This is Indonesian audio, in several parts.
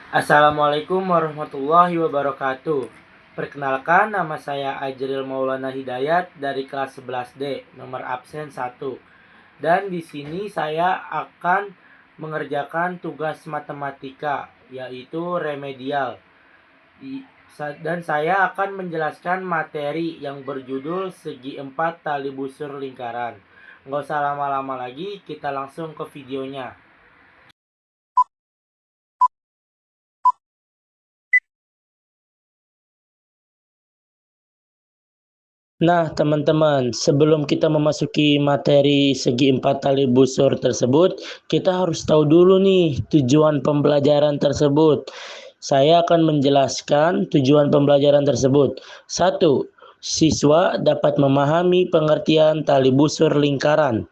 Assalamualaikum warahmatullahi wabarakatuh. Perkenalkan, nama saya Ajril Maulana Hidayat dari kelas 11D, nomor absen 1. Dan di sini saya akan mengerjakan tugas matematika, yaitu remedial. Dan saya akan menjelaskan materi yang berjudul segi 4 tali busur lingkaran. Nggak usah lama-lama lagi, kita langsung ke videonya. Nah, teman-teman, sebelum kita memasuki materi segi 4 tali busur tersebut, kita harus tahu dulu nih tujuan pembelajaran tersebut. Saya akan menjelaskan tujuan pembelajaran tersebut. 1. Siswa dapat memahami pengertian tali busur lingkaran.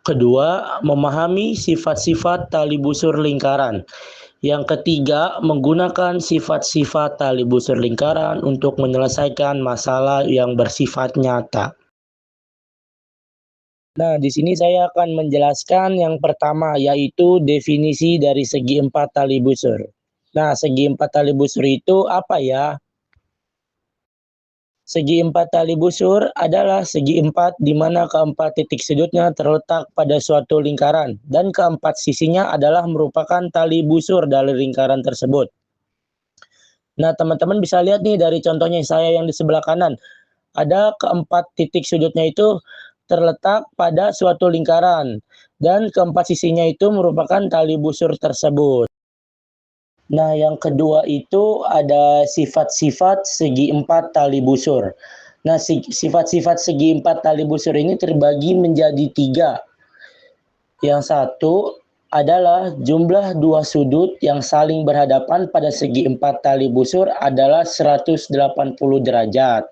Kedua, memahami sifat-sifat tali busur lingkaran. Yang ketiga, menggunakan sifat-sifat tali busur lingkaran untuk menyelesaikan masalah yang bersifat nyata. Nah, di sini saya akan menjelaskan yang pertama, yaitu definisi dari segi 4 tali busur. Nah, segi 4 tali busur itu apa ya? Segi 4 tali busur adalah segi 4 di mana keempat titik sudutnya terletak pada suatu lingkaran dan keempat sisinya adalah merupakan tali busur dari lingkaran tersebut. Nah, teman-teman bisa lihat nih dari contohnya saya yang di sebelah kanan. Ada keempat titik sudutnya itu terletak pada suatu lingkaran dan keempat sisinya itu merupakan tali busur tersebut. Nah, yang kedua itu ada sifat-sifat segi 4 tali busur. Nah, sifat-sifat segi 4 tali busur ini terbagi menjadi 3. Yang satu adalah jumlah dua sudut yang saling berhadapan pada segi 4 tali busur adalah 180 derajat.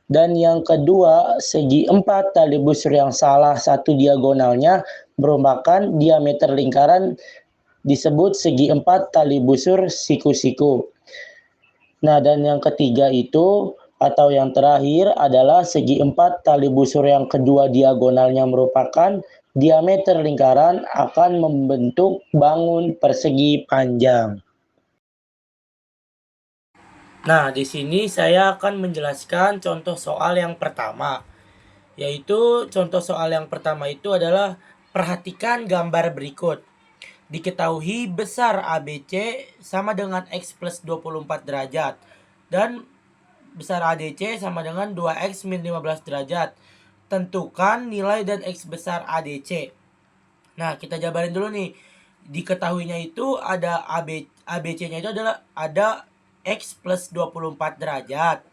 Dan yang kedua, segi 4 tali busur yang salah satu diagonalnya merupakan diameter lingkaran disebut segi 4 tali busur siku-siku. Nah, dan yang ketiga itu atau yang terakhir adalah segi 4 tali busur yang kedua diagonalnya merupakan diameter lingkaran akan membentuk bangun persegi panjang. Nah, di sini saya akan menjelaskan contoh soal yang pertama, yaitu contoh soal yang pertama itu adalah perhatikan gambar berikut. Diketahui besar ABC sama dengan X plus 24 derajat dan besar ADC sama dengan 2X min 15 derajat. Tentukan nilai dan X besar ADC. Nah, kita jabarin dulu nih. Diketahuinya itu ada ABC-nya itu adalah ada X plus 24 derajat.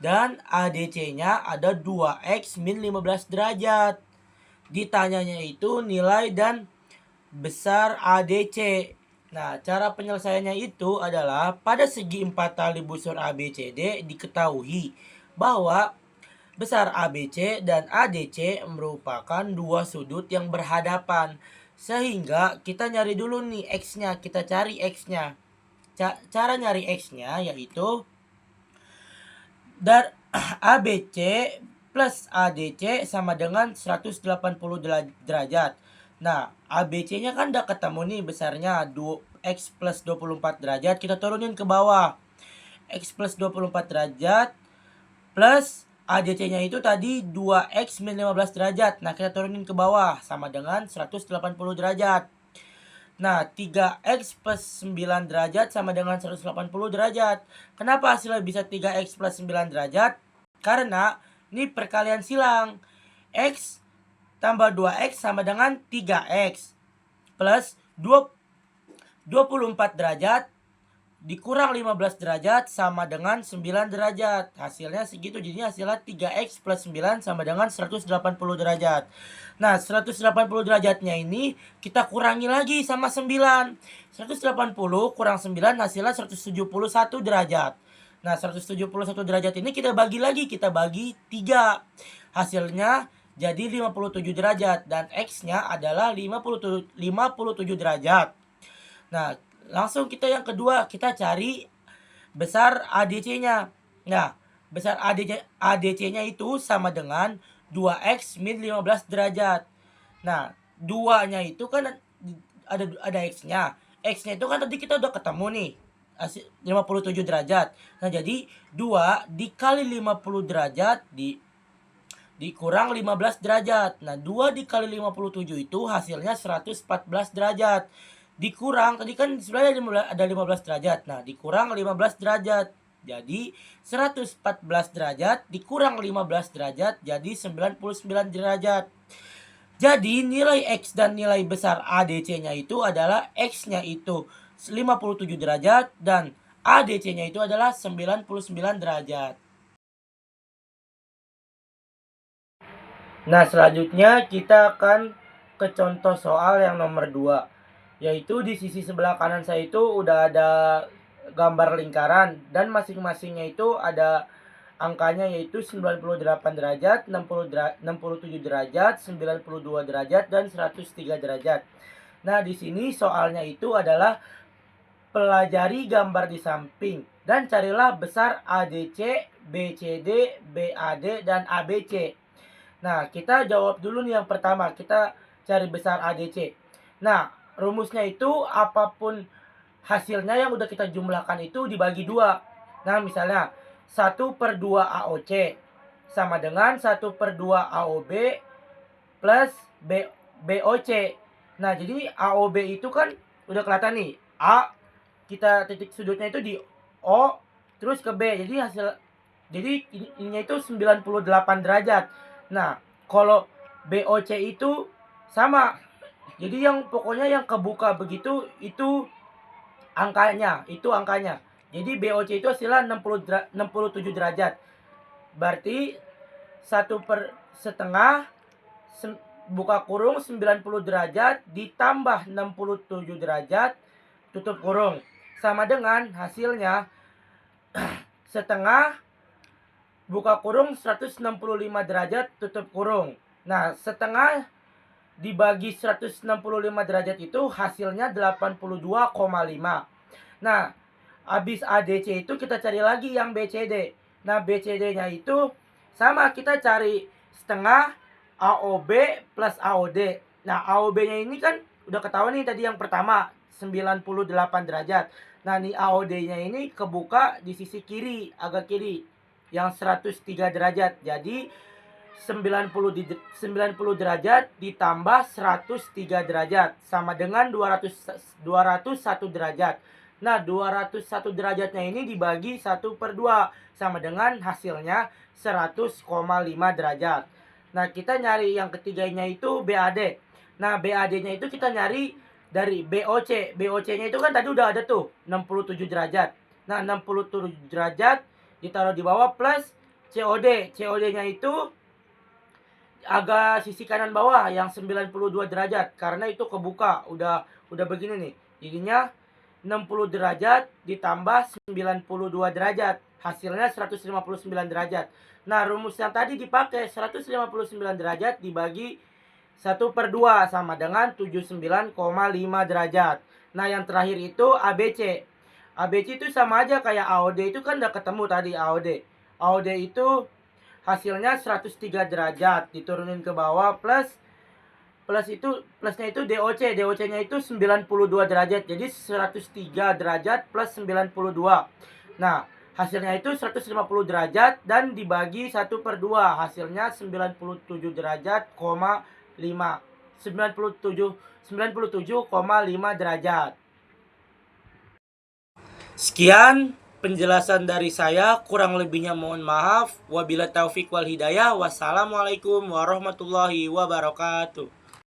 Dan ADC-nya ada 2X min 15 derajat. Ditanyanya itu nilai dan besar ADC. Nah, cara penyelesaiannya itu adalah pada segi 4 tali busur ABCD diketahui bahwa besar ABC dan ADC merupakan dua sudut yang berhadapan. Sehingga kita nyari dulu nih X-nya, kita cari X-nya. Cara nyari X-nya yaitu dari ABC plus ADC sama dengan 180 derajat. Nah, ABC-nya kan udah ketemu nih besarnya X plus 24 derajat. Kita turunin ke bawah. X plus 24 derajat plus ADC-nya itu tadi 2X min 15 derajat. Nah, kita turunin ke bawah sama dengan 180 derajat. Nah, 3X plus 9 derajat sama dengan 180 derajat. Kenapa hasilnya bisa 3X plus 9 derajat? Karena ini perkalian silang. X tambah 2X sama dengan 3X. Plus 24 derajat dikurang 15 derajat sama dengan 9 derajat. Hasilnya segitu. Jadi hasilnya 3X plus 9 sama dengan 180 derajat. Nah, 180 derajatnya ini kita kurangi lagi sama 9. 180 kurang 9 hasilnya 171 derajat. Nah, 171 derajat ini kita bagi lagi. Kita bagi 3. Hasilnya jadi 57 derajat. Dan X-nya adalah 57 derajat. Nah, langsung kita yang kedua, kita cari besar ADC-nya. Nah, besar ADC-nya itu sama dengan 2X min 15 derajat. Nah, 2-nya itu kan ada X-nya. X-nya itu kan tadi kita udah ketemu nih, 57 derajat. Nah, jadi 2 dikali 50 derajat dikurang 15 derajat. Nah, 2 dikali 57 itu hasilnya 114 derajat. Dikurang, tadi kan sebenarnya ada 15 derajat. Nah, dikurang 15 derajat. Jadi 114 derajat dikurang 15 derajat jadi 99 derajat. Jadi nilai X dan nilai besar ADC-nya itu adalah X-nya itu 57 derajat dan ADC-nya itu adalah 99 derajat. Nah, selanjutnya kita akan ke contoh soal yang nomor 2. Yaitu di sisi sebelah kanan saya itu udah ada gambar lingkaran dan masing-masingnya itu ada angkanya yaitu 98 derajat, 67 derajat, 92 derajat, dan 103 derajat. Nah, di sini soalnya itu adalah pelajari gambar di samping dan carilah besar ADC, BCD, BAD, dan ABC. Nah, kita jawab dulu nih yang pertama. Kita cari besar ADC. Nah, rumusnya itu apapun hasilnya yang udah kita jumlahkan itu dibagi 2. Nah, misalnya 1/2 AOC sama dengan 1/2 AOB plus BOC. Nah, jadi AOB itu kan udah kelihatan nih. A, kita titik sudutnya itu di O, terus ke B. Jadi ininya itu 98 derajat. Nah, kalau BOC itu sama. Jadi pokoknya yang kebuka begitu itu angkanya. Jadi BOC itu hasilnya 67 derajat. Berarti 1/2 buka kurung 90 derajat ditambah 67 derajat tutup kurung. Sama dengan hasilnya setengah buka kurung 165 derajat tutup kurung. Nah, setengah dibagi 165 derajat itu hasilnya 82,5. Nah, habis ADC itu kita cari lagi yang BCD. Nah, BCD-nya itu sama, kita cari setengah AOB plus AOD. Nah, AOB-nya ini kan udah ketahuan nih tadi yang pertama 98 derajat. Nah, nih AOD-nya ini kebuka di sisi kiri, agak kiri yang 103 derajat. Jadi 90 derajat ditambah 103 derajat sama dengan 201 derajat. Nah, 201 derajatnya ini dibagi 1/2 sama dengan hasilnya 100,5 derajat. Nah, kita nyari yang ketiganya itu BAD. Nah, BAD-nya itu kita nyari dari BOC. BOC-nya itu kan tadi udah ada tuh 67 derajat. Nah, 67 derajat ditaruh di bawah plus COD. COD-nya itu agak sisi kanan bawah yang 92 derajat karena itu kebuka udah begini nih. Jadinya 60 derajat ditambah 92 derajat hasilnya 159 derajat. Nah, rumus yang tadi dipakai 159 derajat dibagi 1/2 sama dengan 79,5 derajat. Nah, yang terakhir itu ABC. ABC itu sama aja kayak AOD, itu kan udah ketemu tadi AOD. AOD itu hasilnya 103 derajat diturunin ke bawah plus plusnya itu DOC. DOC-nya itu 92 derajat. Jadi 103 derajat plus 92. Nah, hasilnya itu 150 derajat dan dibagi 1/2 hasilnya 97 derajat, 97,5 derajat. Sekian penjelasan dari saya, kurang lebihnya mohon maaf. Wabillahi taufik wal hidayah. Wassalamualaikum warahmatullahi wabarakatuh.